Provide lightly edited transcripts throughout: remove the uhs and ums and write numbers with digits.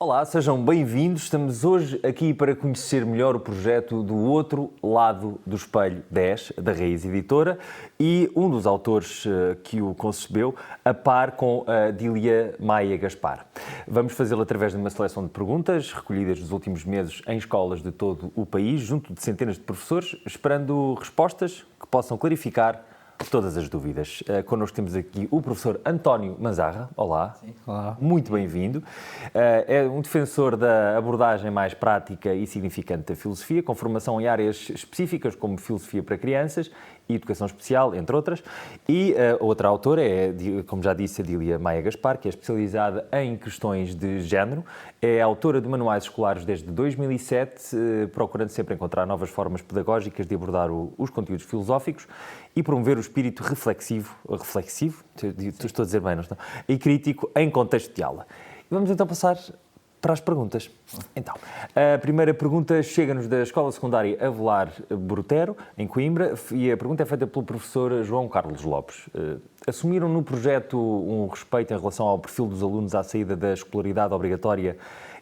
Olá, sejam bem-vindos. Estamos hoje aqui para conhecer melhor o projeto do Outro Lado do Espelho 10, da Raiz Editora, e um dos autores que o concebeu, a par com a Dília Maia Gaspar. Vamos fazê-lo através de uma seleção de perguntas recolhidas nos últimos meses em escolas de todo o país, junto de centenas de professores, esperando respostas que possam clarificar todas as dúvidas. Connosco temos aqui o professor António Manzarra. Olá. Sim, olá. Muito bem-vindo. É um defensor da abordagem mais prática e significante da filosofia, com formação em áreas específicas como filosofia para crianças e educação especial, entre outras. E a outra autora é, como já disse, a Dília Maia Gaspar, que é especializada em questões de género. É autora de manuais escolares desde 2007, procurando sempre encontrar novas formas pedagógicas de abordar os conteúdos filosóficos e promover o espírito reflexivo, estou a dizer bem, não estou? E crítico em contexto de aula. Vamos então passar para as perguntas. Então, a primeira pergunta chega-nos da Escola Secundária Avelar Brotero, em Coimbra, e a pergunta é feita pelo professor João Carlos Lopes. Assumiram no projeto um respeito em relação ao perfil dos alunos à saída da escolaridade obrigatória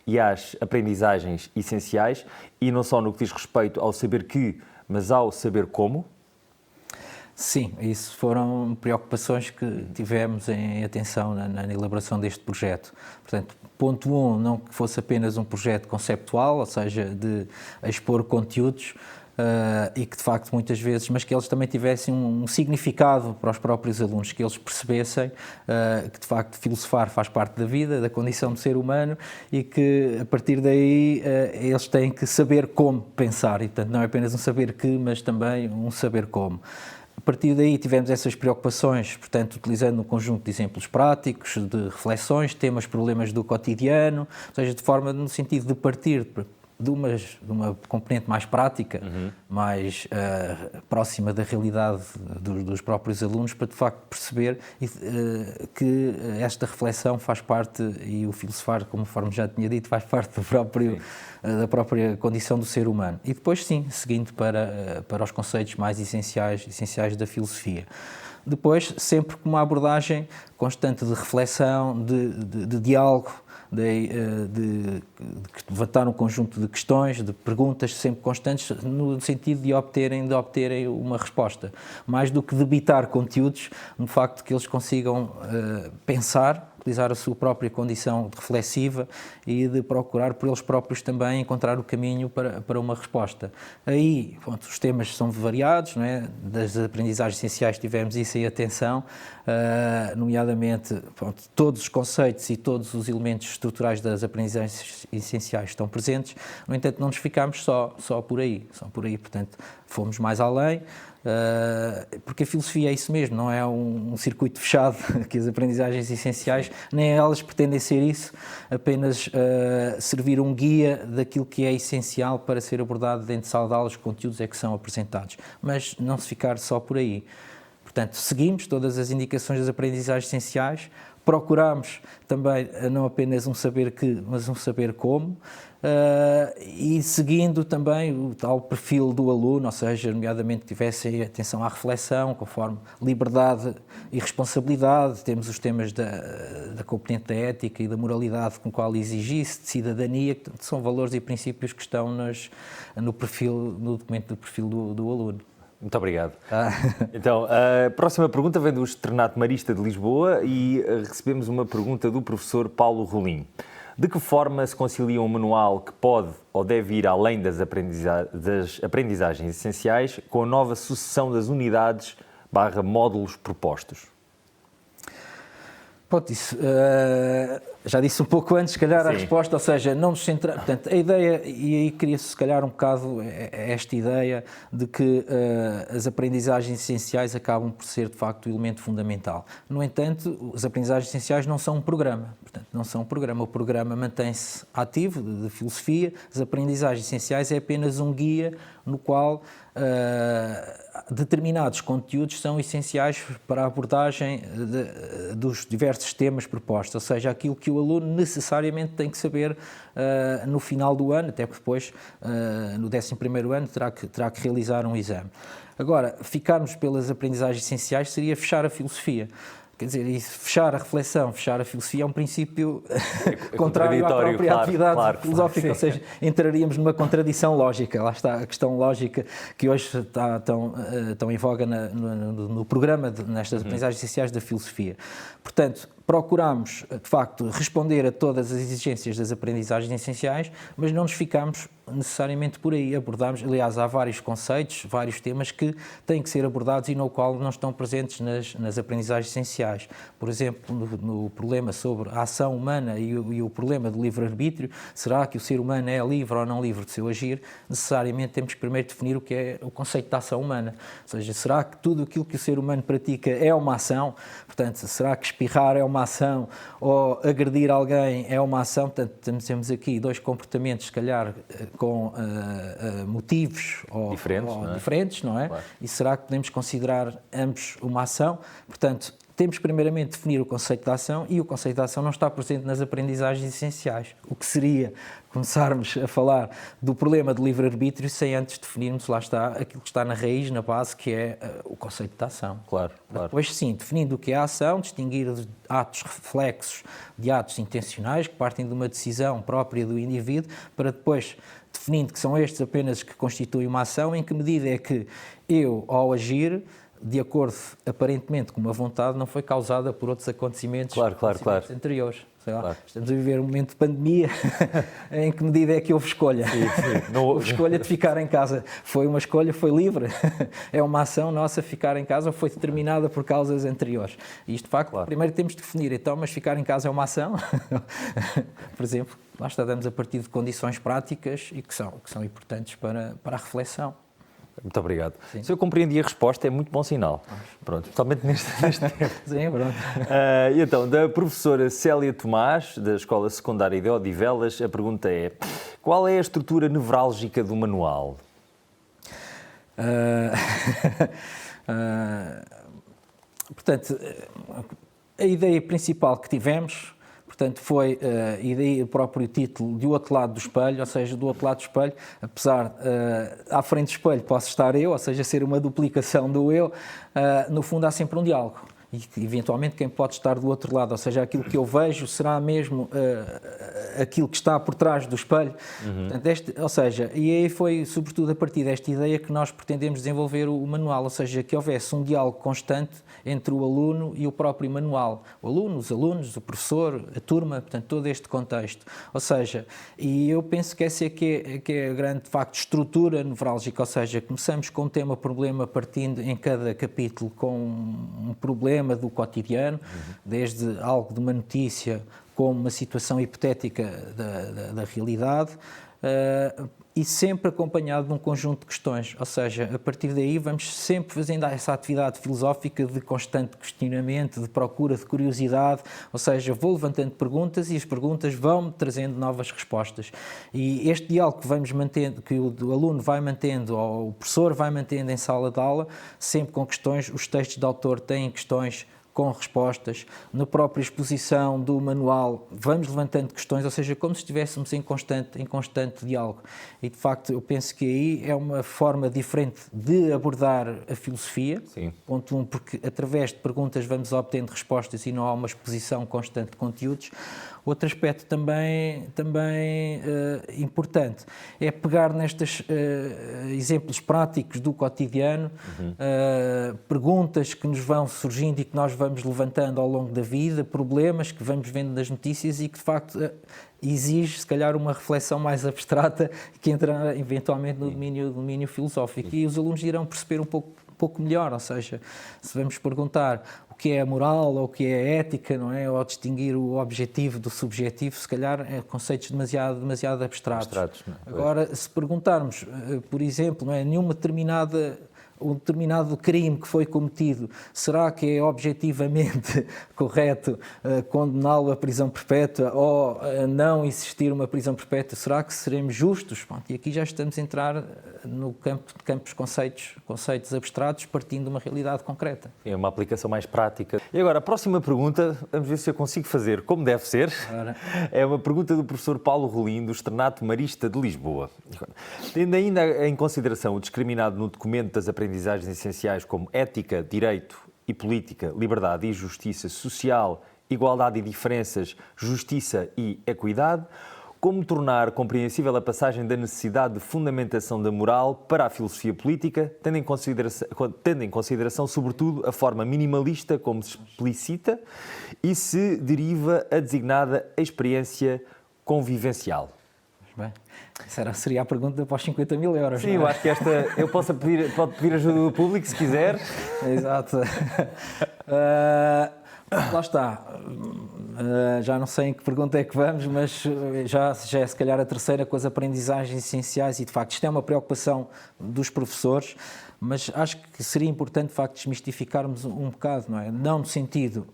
e às aprendizagens essenciais, e não só no que diz respeito ao saber que, mas ao saber como? Sim, isso foram preocupações que tivemos em atenção na elaboração deste projeto. Portanto, ponto 1, não que fosse apenas um projeto conceptual, ou seja, de expor conteúdos, e que de facto muitas vezes, mas que eles também tivessem um significado para os próprios alunos, que eles percebessem que de facto filosofar faz parte da vida, da condição do ser humano, e que a partir daí eles têm que saber como pensar, e portanto não é apenas um saber que, mas também um saber como. A partir daí tivemos essas preocupações, portanto, utilizando um conjunto de exemplos práticos, de reflexões, temas, problemas do cotidiano, ou seja, de forma no sentido de partir de uma componente mais prática, mais próxima da realidade dos próprios alunos, para de facto perceber que esta reflexão faz parte, e o filosofar, conforme já tinha dito, faz parte da própria condição do ser humano. E depois, sim, seguindo para os conceitos mais essenciais da filosofia. Depois, sempre com uma abordagem constante de reflexão, de diálogo, de levantar um conjunto de questões, de perguntas sempre constantes, no sentido de obterem uma resposta. Mais do que debitar conteúdos, no facto de que eles consigam pensar, utilizar a sua própria condição reflexiva e de procurar por eles próprios também encontrar o caminho para uma resposta. Aí, pronto, os temas são variados, não é? Das aprendizagens essenciais tivemos isso em atenção, nomeadamente, pronto, todos os conceitos e todos os elementos estruturais das aprendizagens essenciais estão presentes. No entanto, não nos ficámos só por aí, portanto, fomos mais além, porque a filosofia é isso mesmo, não é um circuito fechado, que as aprendizagens essenciais, nem elas pretendem ser isso, apenas servir um guia daquilo que é essencial para ser abordado dentro de sala de aulas, os conteúdos é que são apresentados, mas não se ficar só por aí. Portanto, seguimos todas as indicações das aprendizagens essenciais, procuramos também não apenas um saber que, mas um saber como, e seguindo também o tal perfil do aluno, ou seja, nomeadamente que tivesse atenção à reflexão, conforme liberdade e responsabilidade, temos os temas da componente da ética e da moralidade com o qual exigisse, de cidadania, que são valores e princípios que estão no documento do perfil do aluno. Muito obrigado. Então, a próxima pergunta vem do Externato Marista de Lisboa e recebemos uma pergunta do professor Paulo Rolim. De que forma se concilia um manual que pode ou deve ir além das aprendizagens essenciais com a nova sucessão das unidades/módulos propostos? Pronto, isso, já disse um pouco antes, se calhar, a resposta, ou seja, não nos centrar, portanto, a ideia, e aí cria-se se calhar um bocado esta ideia de que as aprendizagens essenciais acabam por ser, de facto, o elemento fundamental. No entanto, as aprendizagens essenciais não são um programa, portanto, não são um programa. O programa mantém-se ativo, de filosofia, as aprendizagens essenciais é apenas um guia no qual determinados conteúdos são essenciais para a abordagem dos diversos temas propostos, ou seja, aquilo que o aluno necessariamente tem que saber no final do ano, até porque depois, no 11º ano, terá que realizar um exame. Agora, ficarmos pelas aprendizagens essenciais seria fechar a filosofia. Quer dizer, isso, fechar a reflexão, fechar a filosofia é um princípio contrário à própria atividade filosófica, ou seja, entraríamos numa contradição lógica. Lá está a questão lógica que hoje está tão em voga no programa, nestas aprendizagens essenciais da filosofia. Portanto, procuramos, de facto, responder a todas as exigências das aprendizagens essenciais, mas não nos ficamos necessariamente por aí. Abordamos, aliás, há vários conceitos, vários temas que têm que ser abordados e no qual não estão presentes nas aprendizagens essenciais. Por exemplo, no problema sobre a ação humana e o problema do livre-arbítrio, será que o ser humano é livre ou não livre de seu agir? Necessariamente temos que primeiro definir o que é o conceito de ação humana. Ou seja, será que tudo aquilo que o ser humano pratica é uma ação? Portanto, será que espirrar é uma ação ou agredir alguém é uma ação? Portanto, temos aqui dois comportamentos, se calhar, com motivos diferentes, não é? Claro. E será que podemos considerar ambos uma ação? Portanto, temos primeiramente de definir o conceito de ação e o conceito de ação não está presente nas aprendizagens essenciais. O que seria começarmos a falar do problema do livre-arbítrio sem antes definirmos, lá está, aquilo que está na raiz, na base, que é o conceito de ação. Claro. Depois sim, definindo o que é a ação, distinguir atos reflexos de atos intencionais, que partem de uma decisão própria do indivíduo, para depois, definindo que são estes apenas que constituem uma ação, em que medida é que eu, ao agir, de acordo, aparentemente, com uma vontade, não foi causada por outros acontecimentos anteriores. Sei lá, estamos a viver um momento de pandemia, em que medida é que houve escolha? Houve escolha de ficar em casa. Foi uma escolha, foi livre? É uma ação nossa ficar em casa ou foi determinada por causas anteriores? E isto, de facto, primeiro temos de definir, então, mas ficar em casa é uma ação? Por exemplo, lá damos a partir de condições práticas e que são importantes para a reflexão. Muito obrigado. Sim. Se eu compreendi a resposta, é muito bom sinal. Pronto, totalmente neste tempo. Sim, pronto. E então, da professora Célia Tomás, da Escola Secundária de Odivelas, a pergunta é: qual é a estrutura nevrálgica do manual? Portanto, a ideia principal que tivemos, portanto, foi, e daí o próprio título, de O Outro Lado do Espelho, ou seja, do outro lado do espelho, apesar, à frente do espelho posso estar eu, ou seja, ser uma duplicação do eu, no fundo há sempre um diálogo. E, eventualmente, quem pode estar do outro lado, ou seja, aquilo que eu vejo será mesmo aquilo que está por trás do espelho. Portanto, ou seja, e aí foi, sobretudo, a partir desta ideia que nós pretendemos desenvolver o manual, ou seja, que houvesse um diálogo constante entre o aluno e o próprio manual. O aluno, os alunos, o professor, a turma, portanto, todo este contexto. Ou seja, e eu penso que essa é que é a grande, de facto, estrutura nevrálgica, ou seja, começamos com um tema-problema partindo em cada capítulo com um problema do cotidiano, desde algo de uma notícia como uma situação hipotética da realidade, e sempre acompanhado de um conjunto de questões, ou seja, a partir daí vamos sempre fazendo essa atividade filosófica de constante questionamento, de procura de curiosidade, ou seja, vou levantando perguntas e as perguntas vão trazendo novas respostas. E este diálogo que vamos mantendo, que o aluno vai mantendo, ou o professor vai mantendo em sala de aula, sempre com questões, os textos de autor têm questões com respostas, na própria exposição do manual vamos levantando questões, ou seja, como se estivéssemos em constante diálogo. E, de facto, eu penso que aí é uma forma diferente de abordar a filosofia. Sim. Ponto 1, porque através de perguntas vamos obtendo respostas e não há uma exposição constante de conteúdos. Outro aspecto também importante é pegar nestes exemplos práticos do cotidiano, perguntas que nos vão surgindo e que nós vamos levantando ao longo da vida, problemas que vamos vendo nas notícias e que, de facto, exige, se calhar, uma reflexão mais abstrata que entra, eventualmente, no domínio filosófico. E os alunos irão perceber um pouco melhor, ou seja, se vamos perguntar o que é a moral ou o que é a ética, não é? Ou distinguir o objetivo do subjetivo, se calhar é conceitos demasiado abstratos. Agora, se perguntarmos, por exemplo, não é, um determinado crime que foi cometido, será que é objetivamente correto condená-lo à prisão perpétua ou não existir uma prisão perpétua? Será que seremos justos? Bom, e aqui já estamos a entrar no campo de conceitos abstratos, partindo de uma realidade concreta. É uma aplicação mais prática. E agora, a próxima pergunta, vamos ver se eu consigo fazer como deve ser. É uma pergunta do professor Paulo Rolim, do Externato Marista de Lisboa. Tendo ainda em consideração o discriminado no documento das aprendizagens essenciais como ética, direito e política, liberdade e justiça social, igualdade e diferenças, justiça e equidade. Como tornar compreensível a passagem da necessidade de fundamentação da moral para a filosofia política, tendo em consideração, sobretudo, a forma minimalista como se explicita e se deriva a designada experiência convivencial. Bem, essa seria a pergunta após 50 mil euros. Sim, eu acho que esta eu pode pedir ajuda do público se quiser. Exato. Lá está. Já não sei em que pergunta é que vamos, mas já é se calhar a terceira com as aprendizagens essenciais e, de facto, isto é uma preocupação dos professores, mas acho que seria importante, de facto, desmistificarmos um bocado, não é? Não no sentido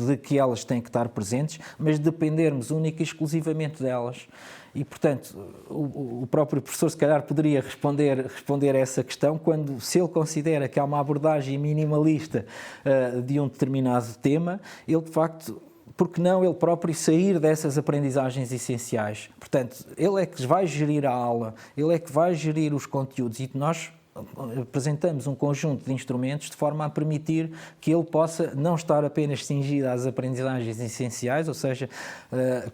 de que elas têm que estar presentes, mas dependermos única e exclusivamente delas. E, portanto, o próprio professor, se calhar, poderia responder a essa questão quando, se ele considera que há uma abordagem minimalista de um determinado tema, ele, de facto, porque não ele próprio sair dessas aprendizagens essenciais? Portanto, ele é que vai gerir a aula, ele é que vai gerir os conteúdos e nós apresentamos um conjunto de instrumentos de forma a permitir que ele possa não estar apenas cingido às aprendizagens essenciais, ou seja,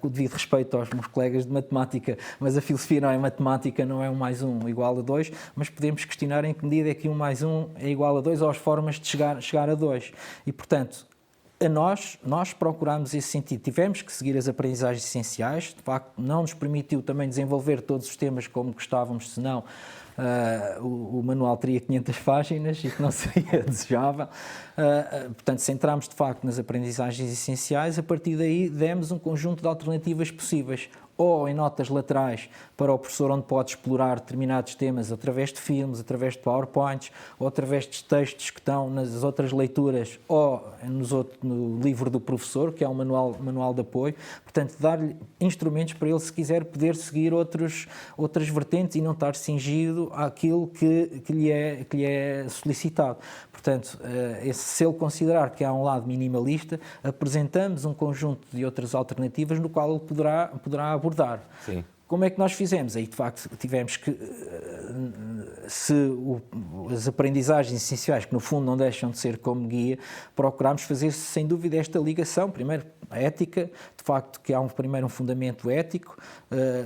com o devido respeito aos meus colegas de matemática, mas a filosofia não é matemática, não é 1 mais 1 igual a 2, mas podemos questionar em que medida é que 1 mais 1 é igual a 2 ou as formas de chegar a 2. E, portanto, nós procuramos esse sentido. Tivemos que seguir as aprendizagens essenciais, de facto não nos permitiu também desenvolver todos os temas como gostávamos, senão o manual teria 500 páginas e que não seria desejável. Portanto, centrámos de facto nas aprendizagens essenciais, a partir daí demos um conjunto de alternativas possíveis, ou em notas laterais para o professor, onde pode explorar determinados temas através de filmes, através de PowerPoints, ou através de textos que estão nas outras leituras, ou no livro do professor, que é um manual de apoio. Portanto, dar-lhe instrumentos para ele, se quiser, poder seguir outras vertentes e não estar cingido àquilo que lhe é solicitado. Portanto, se ele considerar que há um lado minimalista, apresentamos um conjunto de outras alternativas no qual ele poderá abordar. Sim. Como é que nós fizemos? Aí, de facto, tivemos que, as aprendizagens essenciais, que no fundo não deixam de ser como guia, procurámos fazer, sem dúvida, esta ligação. Primeiro, a ética, de facto, que há primeiro um fundamento ético,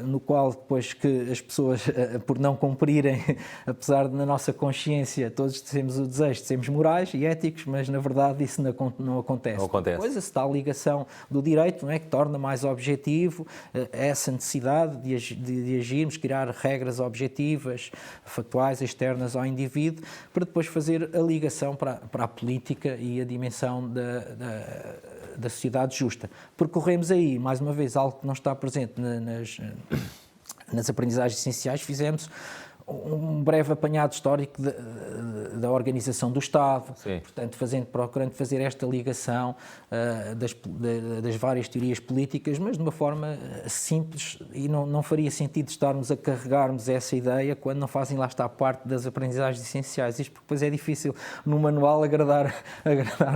no qual depois que as pessoas, por não cumprirem, apesar de na nossa consciência todos temos o desejo de sermos morais e éticos, mas na verdade isso não acontece. Não acontece. Depois a tal ligação do direito, não é, que torna mais objetivo essa necessidade de agirmos, criar regras objetivas, factuais, externas ao indivíduo, para depois fazer a ligação para a política e a dimensão da sociedade justa. Percorremos aí, mais uma vez, algo que não está presente nas aprendizagens essenciais, fizemos um breve apanhado histórico da organização do Estado. Sim. Portanto, procurando fazer esta ligação das várias teorias políticas, mas de uma forma simples, e não faria sentido estarmos a carregarmos essa ideia quando não fazem lá está a parte das aprendizagens essenciais. Isto porque depois é difícil no manual agradar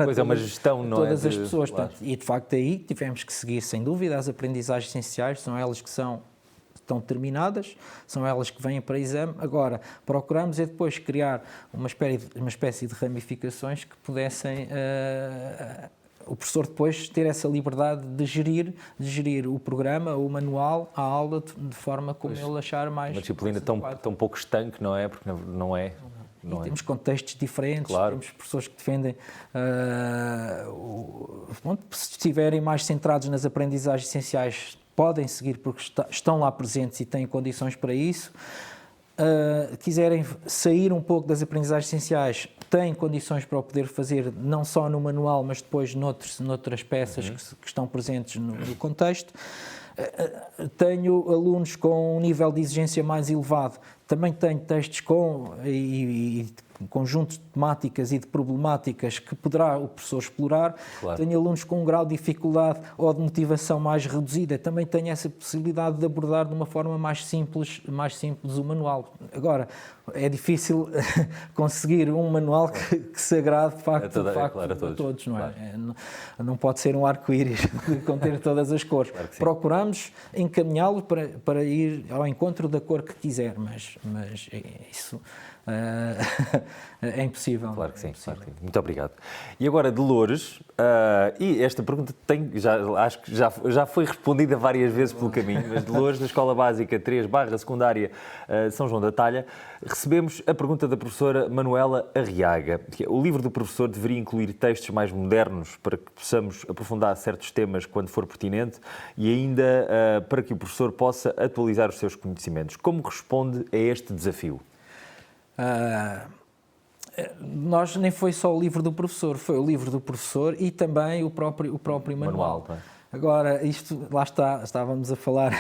pois a uma gestão, não todas é as pessoas. Claro. Portanto, e de facto aí tivemos que seguir sem dúvida as aprendizagens essenciais, são elas que estão terminadas, são elas que vêm para exame. Agora, procuramos é depois criar uma espécie de ramificações que pudessem o professor depois ter essa liberdade de gerir o programa, o manual, a aula, de forma como ele achar mais... Uma disciplina tão pouco estanque, não é? Porque não é... E temos contextos diferentes, claro. Temos pessoas que defendem, se estiverem mais centrados nas aprendizagens essenciais, podem seguir porque estão lá presentes e têm condições para isso. Quiserem sair um pouco das aprendizagens essenciais, têm condições para o poder fazer, não só no manual, mas depois noutras peças que estão presentes no contexto. Tenho alunos com um nível de exigência mais elevado, também tenho textos com conjuntos de temáticas e de problemáticas que poderá o professor explorar. Claro. Tenho alunos com um grau de dificuldade ou de motivação mais reduzida, também tenho essa possibilidade de abordar de uma forma mais simples o manual. Agora, é difícil conseguir um manual que se agrade de facto a todos, não é? Claro. Não pode ser um arco-íris de conter todas as cores. Claro. Procuramos encaminhá-lo para ir ao encontro da cor que quiser, mas isso É impossível. Claro que sim, impossível. claro que sim. Muito obrigado. E agora, Dolores, e esta pergunta acho que já foi respondida várias vezes pelo caminho, mas Dolores, da Escola Básica 3/Secundária São João da Talha, recebemos a pergunta da professora Manuela Arriaga. O livro do professor deveria incluir textos mais modernos para que possamos aprofundar certos temas quando for pertinente e ainda para que o professor possa atualizar os seus conhecimentos. Como responde a este desafio? Nós nem foi só o livro do professor, foi o livro do professor e também o próprio manual. Agora, isto, lá estávamos a falar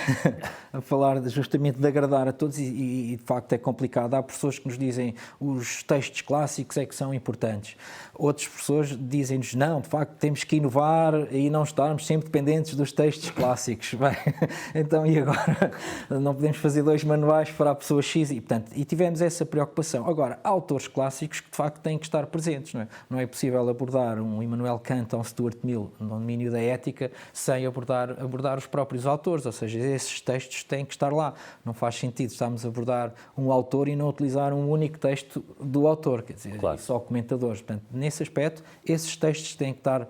justamente de agradar a todos e de facto é complicado. Há pessoas que nos dizem os textos clássicos é que são importantes. Outras pessoas dizem-nos, não, de facto temos que inovar e não estarmos sempre dependentes dos textos clássicos. Bem, então e agora? Não podemos fazer 2 manuais para a pessoa X e tivemos essa preocupação. Agora, há autores clássicos que de facto têm que estar presentes. Não é possível abordar um Immanuel Kant ou um Stuart Mill no domínio da ética sem abordar os próprios autores, ou seja, esses textos têm que estar lá. Não faz sentido estarmos a abordar um autor e não utilizar um único texto do autor, quer dizer, claro. Só comentadores. Portanto, nesse aspecto, esses textos têm que estar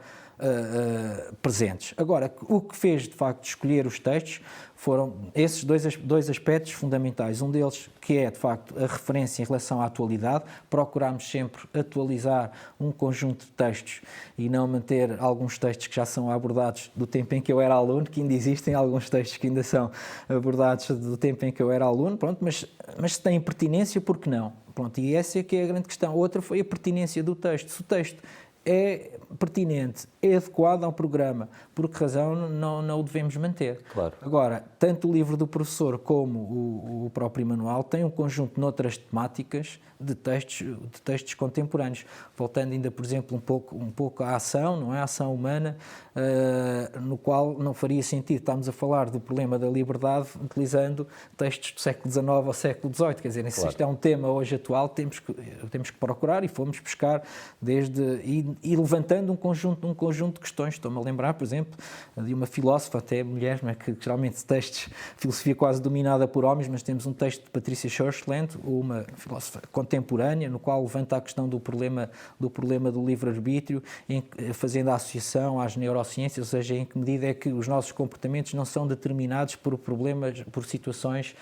presentes. Agora, o que fez de facto escolher os textos foram esses dois aspectos fundamentais. Um deles que é de facto a referência em relação à atualidade. Procurámos sempre atualizar um conjunto de textos e não manter alguns textos que já são abordados do tempo em que eu era aluno, que ainda existem alguns textos que ainda são abordados do tempo em que eu era aluno, pronto, mas se têm pertinência, por que não? Pronto, e essa é que é a grande questão. Outra foi a pertinência do texto. Se o texto é pertinente, é adequado ao programa, por que razão não o devemos manter? Claro. Agora, tanto o livro do professor como o próprio manual têm um conjunto noutras temáticas de textos contemporâneos, voltando ainda, por exemplo, um pouco à ação, não é? A ação humana, no qual não faria sentido estarmos a falar do problema da liberdade utilizando textos do século XIX ao século XVIII, quer dizer, se isto é um tema hoje atual, temos que procurar e fomos buscar e levantando um conjunto de questões. Estou-me a lembrar, por exemplo, de uma filósofa, até mulher, não é? Que geralmente textos, filosofia quase dominada por homens, mas temos um texto de Patricia Schurchland, uma filósofa contemporânea, no qual levanta a questão do problema do livre-arbítrio, fazendo a associação às neurociências, ou seja, em que medida é que os nossos comportamentos não são determinados por problemas, por situações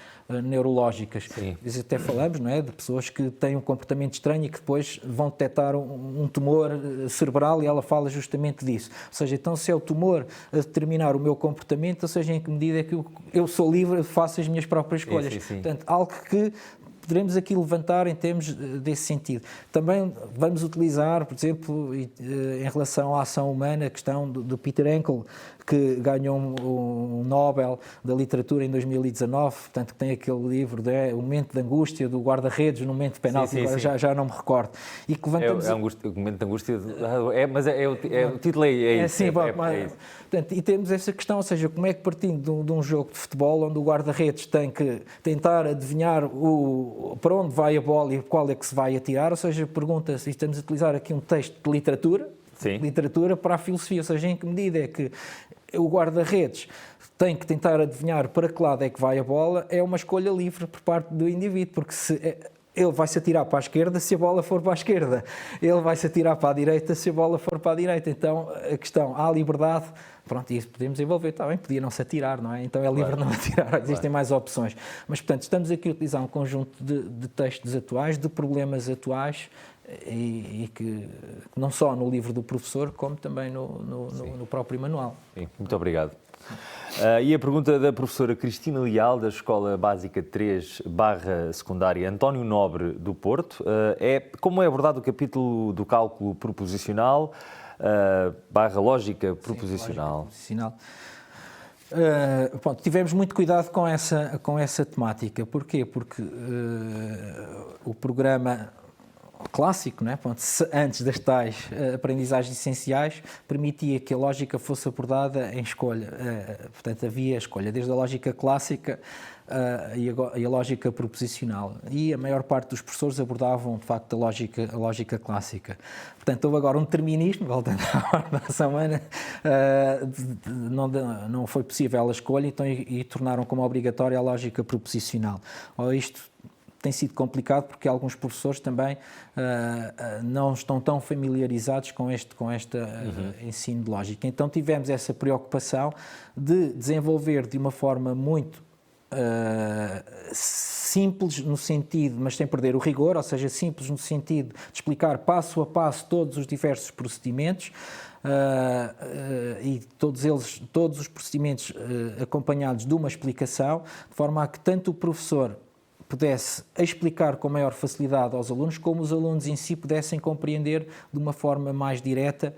neurológicas. Sim. Até falamos, não é, de pessoas que têm um comportamento estranho e que depois vão detectar um tumor cerebral e ela fala justamente disso. Ou seja, então se é o tumor a determinar o meu comportamento, ou seja, em que medida é que eu sou livre, faço as minhas próprias escolhas. Sim. Portanto, algo que poderemos aqui levantar em termos desse sentido. Também vamos utilizar, por exemplo, em relação à ação humana, a questão do Peter Enkel, que ganhou um Nobel da Literatura em 2019, portanto, que tem aquele livro, O Momento de Angústia, do guarda-redes, no momento de penalti, agora já não me recordo. E que levantamos... o Momento de Angústia, o título é isso. Portanto, e temos essa questão, ou seja, como é que partindo de um jogo de futebol, onde o guarda-redes tem que tentar adivinhar para onde vai a bola e qual é que se vai atirar, ou seja, pergunta-se, estamos a utilizar aqui um texto de literatura para a filosofia, ou seja, em que medida é que o guarda-redes tem que tentar adivinhar para que lado é que vai a bola, é uma escolha livre por parte do indivíduo, porque ele vai se atirar para a esquerda se a bola for para a esquerda, ele vai se atirar para a direita se a bola for para a direita. Então a questão, há liberdade, pronto, isso podemos envolver, está bem, podia não se atirar, não é? Então é livre não atirar, existem mais opções. Mas, portanto, estamos aqui a utilizar um conjunto de textos atuais, de problemas atuais, e que não só no livro do professor, como também no próprio manual. Sim, muito obrigado. E a pergunta da professora Cristina Leal, da Escola Básica 3/Secundária António Nobre do Porto, é como é abordado o capítulo do cálculo proposicional / lógica proposicional? Sim, lógica proposicional. Tivemos muito cuidado com essa temática. Porquê? Porque o programa clássico, não é? Antes das tais aprendizagens essenciais, permitia que a lógica fosse abordada em escolha. Portanto, havia escolha desde a lógica clássica e a lógica proposicional. E a maior parte dos professores abordavam, de facto, a lógica clássica. Portanto, houve agora um determinismo, voltando à ação humana, não foi possível a escolha, então, e tornaram como obrigatória a lógica proposicional. Isto tem sido complicado porque alguns professores também não estão tão familiarizados com este ensino de lógica. Então tivemos essa preocupação de desenvolver de uma forma muito simples no sentido, mas sem perder o rigor, ou seja, simples no sentido de explicar passo a passo todos os diversos procedimentos, e todos os procedimentos acompanhados de uma explicação, de forma a que tanto o professor pudesse explicar com maior facilidade aos alunos, como os alunos em si pudessem compreender de uma forma mais direta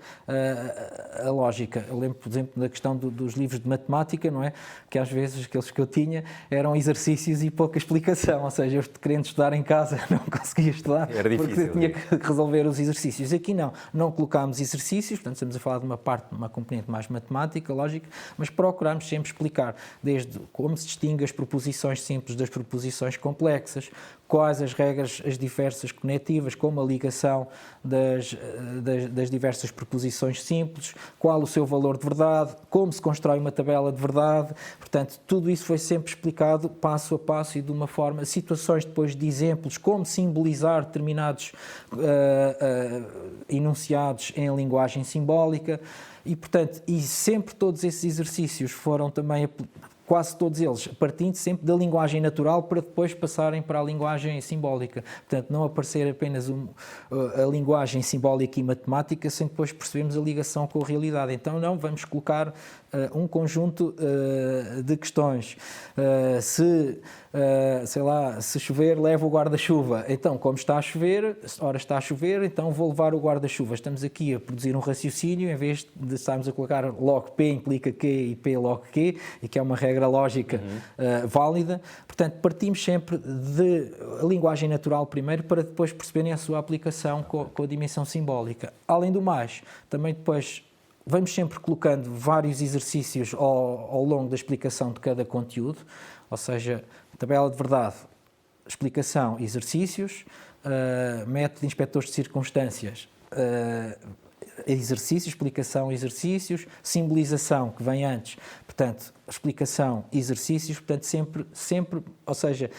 a lógica. Eu lembro, por exemplo, da questão dos livros de matemática, não é? Que às vezes aqueles que eu tinha eram exercícios e pouca explicação, ou seja, eu querendo estudar em casa não conseguia estudar porque eu tinha que resolver os exercícios. Aqui não colocámos exercícios, portanto estamos a falar de uma componente mais matemática, lógica, mas procurámos sempre explicar desde como se distingue as proposições simples das proposições complexas, quais as regras, as diversas conectivas, como a ligação das diversas proposições simples, qual o seu valor de verdade, como se constrói uma tabela de verdade. Portanto, tudo isso foi sempre explicado passo a passo e de uma forma, situações depois de exemplos, como simbolizar determinados enunciados em linguagem simbólica e, portanto, e sempre todos esses exercícios foram também quase todos eles partindo sempre da linguagem natural para depois passarem para a linguagem simbólica. Portanto, não aparecer apenas a linguagem simbólica e matemática sem depois percebermos a ligação com a realidade. Então, não, vamos colocar um conjunto de questões. Se chover, leva o guarda-chuva. Então, como está a chover, ora está a chover, então vou levar o guarda-chuva. Estamos aqui a produzir um raciocínio, em vez de estarmos a colocar log P implica Q e P log Q, e que é uma regra lógica válida. Portanto, partimos sempre de a linguagem natural primeiro, para depois perceberem a sua aplicação com a dimensão simbólica. Além do mais, também depois vamos sempre colocando vários exercícios ao longo da explicação de cada conteúdo, ou seja, tabela de verdade, explicação, exercícios, método de inspectores de circunstâncias, exercícios, explicação, exercícios, simbolização, que vem antes, portanto, explicação, exercícios, portanto, sempre, ou seja,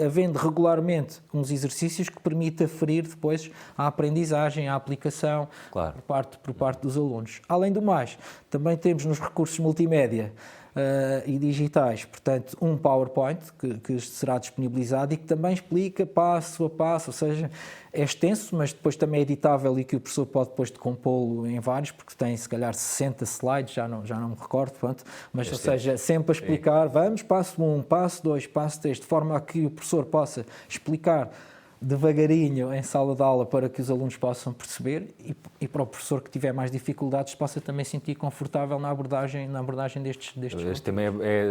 havendo regularmente uns exercícios que permite aferir depois a aprendizagem, a aplicação, claro, por parte dos alunos. Além do mais, também temos nos recursos multimédia e digitais, portanto, um PowerPoint que será disponibilizado e que também explica passo a passo, ou seja, é extenso, mas depois também é editável e que o professor pode depois decompô-lo em vários, porque tem se calhar 60 slides, já não me recordo, pronto, mas ou seja, sempre a explicar, vamos, passo 1, passo 2, passo 3, de forma a que o professor possa explicar devagarinho em sala de aula para que os alunos possam perceber e para o professor que tiver mais dificuldades possa também sentir confortável na abordagem destes Este tema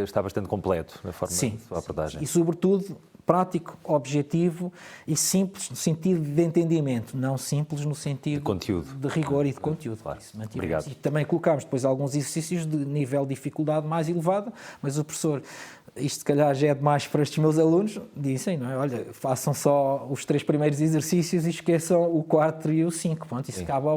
está bastante completo na forma da sua abordagem. E sobretudo prático, objetivo e simples no sentido de entendimento, não simples no sentido de conteúdo, de rigor e de conteúdo. Claro. Obrigado. E também colocámos depois alguns exercícios de nível de dificuldade mais elevado, mas o professor, isto se calhar já é demais para estes meus alunos, dizem, não é? Olha, façam só os 3 primeiros exercícios e esqueçam o 4 e o 5. Pronto, isso cabe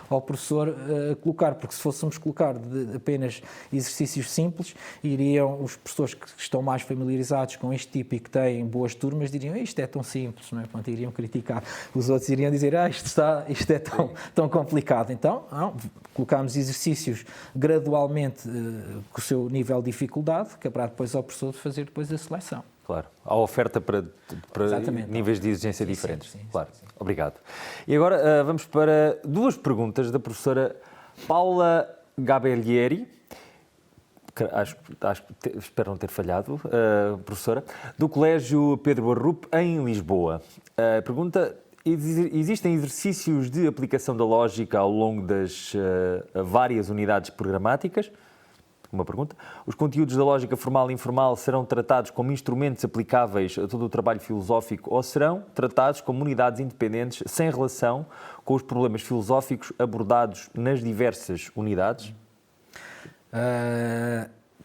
ao professor colocar, porque se fôssemos colocar apenas exercícios simples, iriam os professores que estão mais familiarizados com este tipo e que têm boas turmas, diriam, isto é tão simples, não é? Pronto, iriam criticar. Os outros iriam dizer, isto é tão complicado. Então, colocámos exercícios gradualmente com o seu nível de dificuldade, que haverá depois ao professor de fazer depois a seleção. Claro. Há oferta para níveis de exigência diferentes. Sim. Claro. Obrigado. E agora vamos para 2 perguntas da professora Paula Gabellieri. Espero não ter falhado, professora, do Colégio Pedro Arrupe, em Lisboa. A pergunta: existem exercícios de aplicação da lógica ao longo das várias unidades programáticas? Uma pergunta. Os conteúdos da lógica formal e informal serão tratados como instrumentos aplicáveis a todo o trabalho filosófico ou serão tratados como unidades independentes sem relação com os problemas filosóficos abordados nas diversas unidades?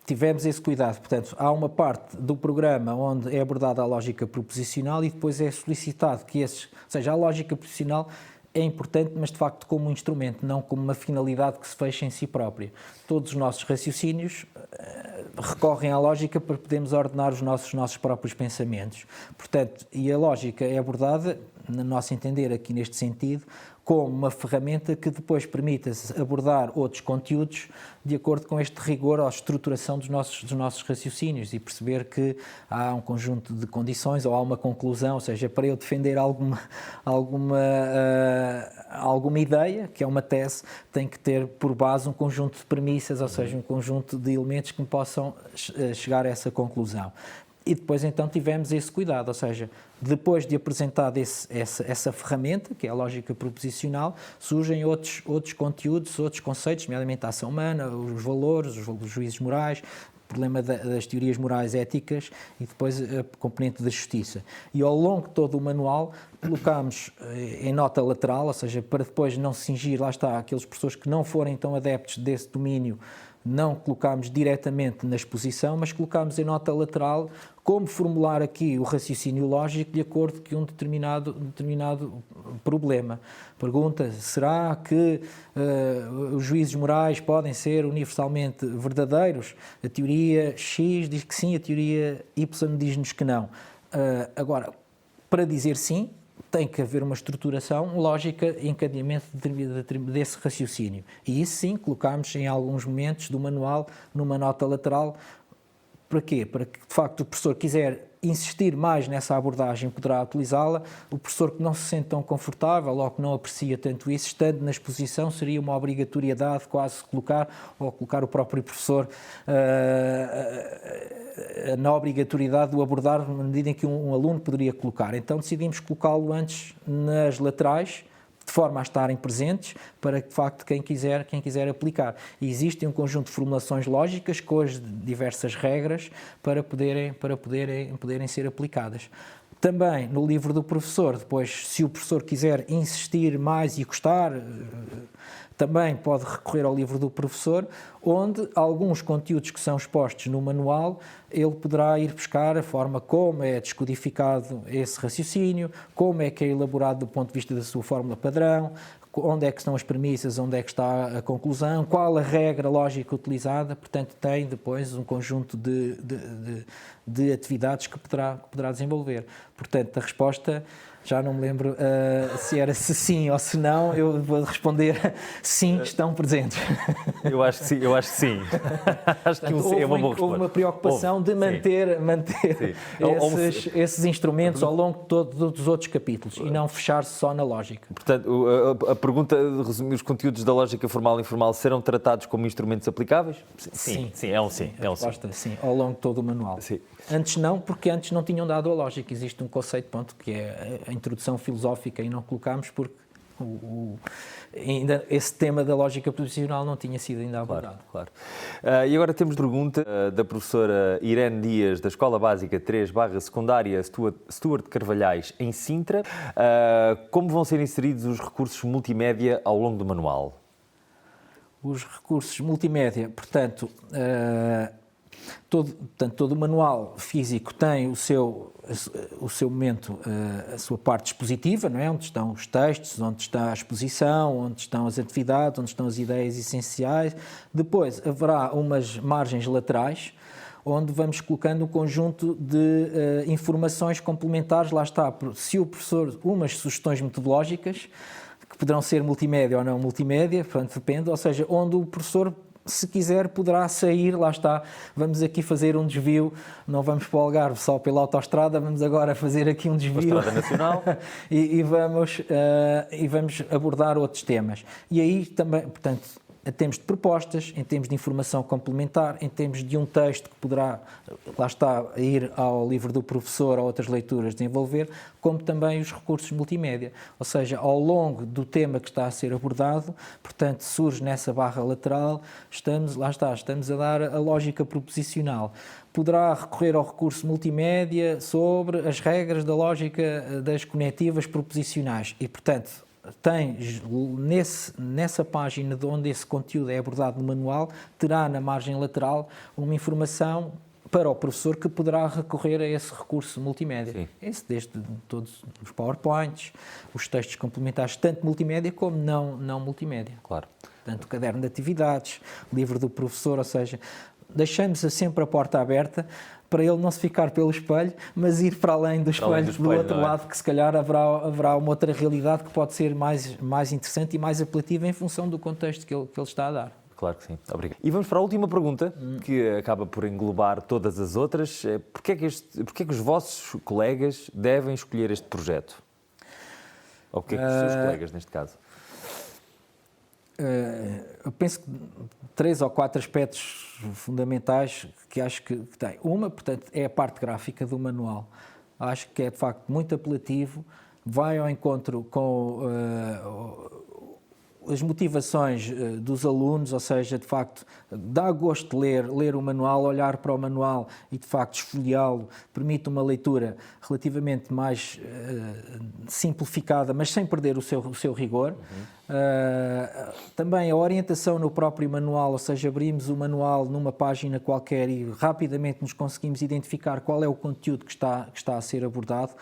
Tivemos esse cuidado. Portanto, há uma parte do programa onde é abordada a lógica proposicional e depois é solicitado que ou seja, a lógica proposicional é importante, mas de facto como um instrumento, não como uma finalidade que se fecha em si própria. Todos os nossos raciocínios recorrem à lógica para podermos ordenar os nossos próprios pensamentos. Portanto, e a lógica é abordada, no nosso entender aqui neste sentido, como uma ferramenta que depois permita abordar outros conteúdos de acordo com este rigor à estruturação dos nossos raciocínios e perceber que há um conjunto de condições ou há uma conclusão, ou seja, para eu defender alguma ideia, que é uma tese, tem que ter por base um conjunto de premissas, ou seja, um conjunto de elementos que me possam chegar a essa conclusão. E depois então tivemos esse cuidado, ou seja, depois de apresentar essa ferramenta, que é a lógica proposicional, surgem outros conteúdos, outros conceitos, nomeadamente a ação humana, os valores, os juízos morais, o problema das teorias morais éticas e depois a componente da justiça. E ao longo de todo o manual colocámos em nota lateral, ou seja, para depois não se cingir, lá está, aqueles professores que não forem tão adeptos desse domínio, não colocámos diretamente na exposição, mas colocámos em nota lateral como formular aqui o raciocínio lógico de acordo com um determinado problema. Pergunta, será que os juízos morais podem ser universalmente verdadeiros? A teoria X diz que sim, a teoria Y diz-nos que não. Agora, para dizer sim, tem que haver uma estruturação lógica e encadeamento desse raciocínio. E isso sim, colocámos em alguns momentos do manual numa nota lateral. Para quê? Para que, de facto, o professor quiser insistir mais nessa abordagem, poderá utilizá-la. O professor que não se sente tão confortável ou que não aprecia tanto isso, estando na exposição, seria uma obrigatoriedade quase colocar o próprio professor na obrigatoriedade de o abordar na medida em que um aluno poderia colocar. Então decidimos colocá-lo antes nas laterais, de forma a estarem presentes, para que, de facto, quem quiser aplicar. E existe um conjunto de formulações lógicas com as diversas regras para poderem ser aplicadas. Também no livro do professor, depois, se o professor quiser insistir mais e gostar, também pode recorrer ao livro do professor, onde alguns conteúdos que são expostos no manual, ele poderá ir buscar a forma como é descodificado esse raciocínio, como é que é elaborado do ponto de vista da sua fórmula padrão, onde é que estão as premissas, onde é que está a conclusão, qual a regra lógica utilizada. Portanto, tem depois um conjunto de atividades que poderá desenvolver. Portanto, a resposta, já não me lembro se era se sim ou se não, eu vou responder sim, estão presentes. Eu acho que sim. Acho que Portanto, é uma boa resposta. Houve uma preocupação de manter esses instrumentos ao longo de todos os outros capítulos e não fechar-se só na lógica. Portanto, a pergunta de resumir, os conteúdos da lógica formal e informal serão tratados como instrumentos aplicáveis? Sim, é um sim. Resposta, sim, ao longo de todo o manual. Sim. Antes não, porque antes não tinham dado a lógica. Existe um conceito, que é a introdução filosófica e não colocámos porque ainda esse tema da lógica proposicional não tinha sido ainda abordado. Claro. E agora temos pergunta da professora Irene Dias, da Escola Básica 3/Secundária Stuart Carvalhais, em Sintra. Como vão ser inseridos os recursos multimédia ao longo do manual? Os recursos multimédia, portanto, todo o manual físico tem o seu momento, a sua parte expositiva, não é? Onde estão os textos, onde está a exposição, onde estão as atividades, onde estão as ideias essenciais. Depois haverá umas margens laterais, onde vamos colocando um conjunto de informações complementares. Lá está, se o professor, umas sugestões metodológicas, que poderão ser multimédia ou não multimédia, portanto depende, ou seja, onde o professor, se quiser, poderá sair, lá está, vamos aqui fazer um desvio, não vamos para o Algarve só pela autoestrada, vamos agora fazer aqui um desvio. Estrada Nacional. e vamos abordar outros temas. E aí também, portanto, em termos de propostas, em termos de informação complementar, em termos de um texto que poderá, lá está, ir ao livro do professor ou outras leituras desenvolver, como também os recursos multimédia. Ou seja, ao longo do tema que está a ser abordado, portanto, surge nessa barra lateral, estamos a dar a lógica proposicional. Poderá recorrer ao recurso multimédia sobre as regras da lógica das conectivas proposicionais e, portanto, tem nessa página de onde esse conteúdo é abordado no manual, terá na margem lateral uma informação para o professor que poderá recorrer a esse recurso multimédia. Sim. Esse desde todos os PowerPoints, os textos complementares, tanto multimédia como não multimédia. Claro. Tanto o caderno de atividades, livro do professor, ou seja, deixamos sempre a porta aberta para ele não se ficar pelo espelho, mas ir para além do espelho, do outro lado, que se calhar haverá uma outra realidade que pode ser mais interessante e mais apelativa em função do contexto que ele está a dar. Claro que sim. Obrigado. E vamos para a última pergunta, que acaba por englobar todas as outras. Porquê é que os vossos colegas devem escolher este projeto? Ou porquê é que os seus colegas, neste caso? Eu penso que 3 ou 4 aspectos fundamentais que acho que tem. Uma, portanto, é a parte gráfica do manual. Acho que é, de facto, muito apelativo, vai ao encontro com as motivações dos alunos, ou seja, de facto, dá gosto de ler o manual, olhar para o manual e, de facto, esfolheá-lo, permite uma leitura relativamente mais simplificada, mas sem perder o seu rigor. Também a orientação no próprio manual, ou seja, abrimos o manual numa página qualquer e rapidamente nos conseguimos identificar qual é o conteúdo que está a ser abordado.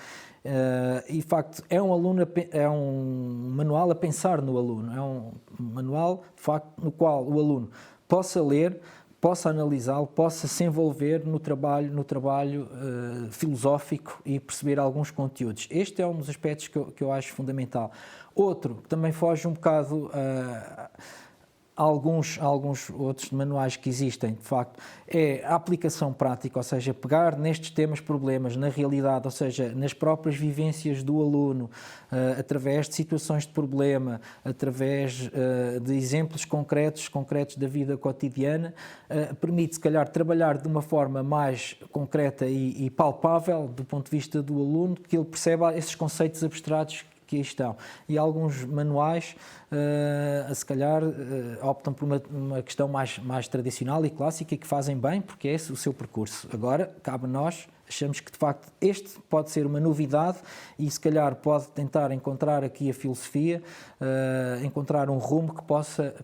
E, de facto, é um manual a pensar no aluno, é um manual, de facto, no qual o aluno possa ler, possa analisá-lo, possa se envolver no trabalho filosófico e perceber alguns conteúdos. Este é um dos aspectos que eu acho fundamental. Outro, que também foge um bocado alguns outros manuais que existem, de facto, é a aplicação prática, ou seja, pegar nestes temas, problemas, na realidade, ou seja, nas próprias vivências do aluno, através de situações de problema, através de exemplos concretos da vida cotidiana, permite, se calhar, trabalhar de uma forma mais concreta e palpável do ponto de vista do aluno, que ele perceba esses conceitos abstratos que aí estão. E alguns manuais, se calhar, optam por uma questão mais tradicional e clássica e que fazem bem, porque é esse o seu percurso. Agora, cabe a nós, achamos que, de facto, este pode ser uma novidade e, se calhar, pode tentar encontrar aqui a filosofia, encontrar um rumo que possa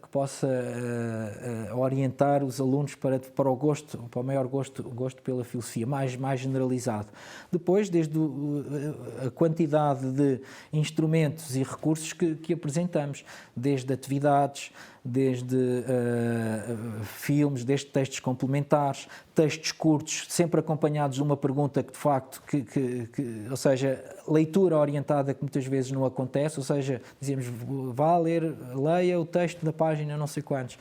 orientar os alunos para o maior gosto pela filosofia, mais generalizado. Depois, desde a quantidade de instrumentos e recursos que apresentamos, desde atividades, desde filmes, desde textos complementares, textos curtos, sempre acompanhados de uma pergunta que, de facto, ou seja, leitura orientada que muitas vezes não acontece, ou seja, dizemos, leia o texto da página não sei quantos,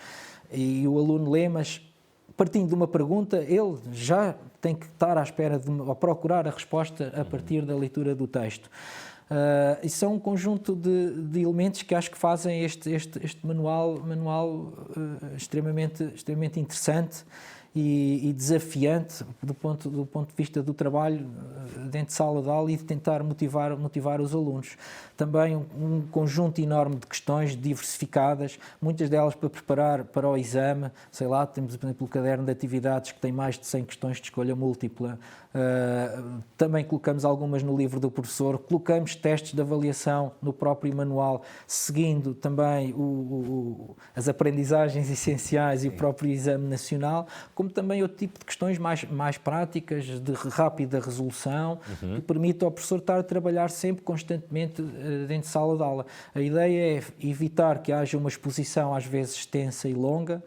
e o aluno lê, mas partindo de uma pergunta, ele já tem que estar à espera ou procurar a resposta a partir da leitura do texto. E são um conjunto de elementos que acho que fazem este manual extremamente interessante e desafiante do ponto de vista do trabalho dentro de sala de aula e de tentar motivar os alunos. Também um conjunto enorme de questões diversificadas, muitas delas para preparar para o exame. Sei lá, temos, por exemplo, o caderno de atividades que tem mais de 100 questões de escolha múltipla. Também colocamos algumas no livro do professor, colocamos testes de avaliação no próprio manual, seguindo também as aprendizagens essenciais e o próprio exame nacional, como também outro tipo de questões mais práticas, de rápida resolução, que permite ao professor estar a trabalhar sempre constantemente dentro de sala de aula. A ideia é evitar que haja uma exposição às vezes extensa e longa,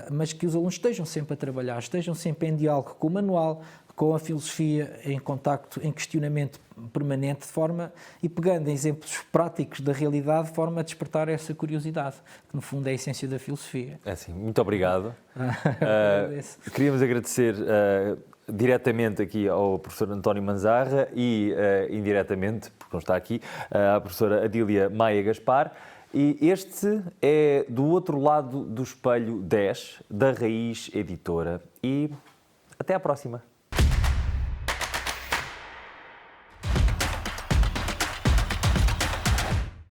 mas que os alunos estejam sempre a trabalhar, estejam sempre em diálogo com o manual, com a filosofia, em contacto, em questionamento permanente, e pegando em exemplos práticos da realidade, de forma a despertar essa curiosidade, que no fundo é a essência da filosofia. É assim, muito obrigado. Queríamos agradecer diretamente aqui ao professor António Manzarra e indiretamente, porque não está aqui, à professora Adília Maia Gaspar. E este é do outro lado do espelho 10, da Raiz Editora. E até à próxima.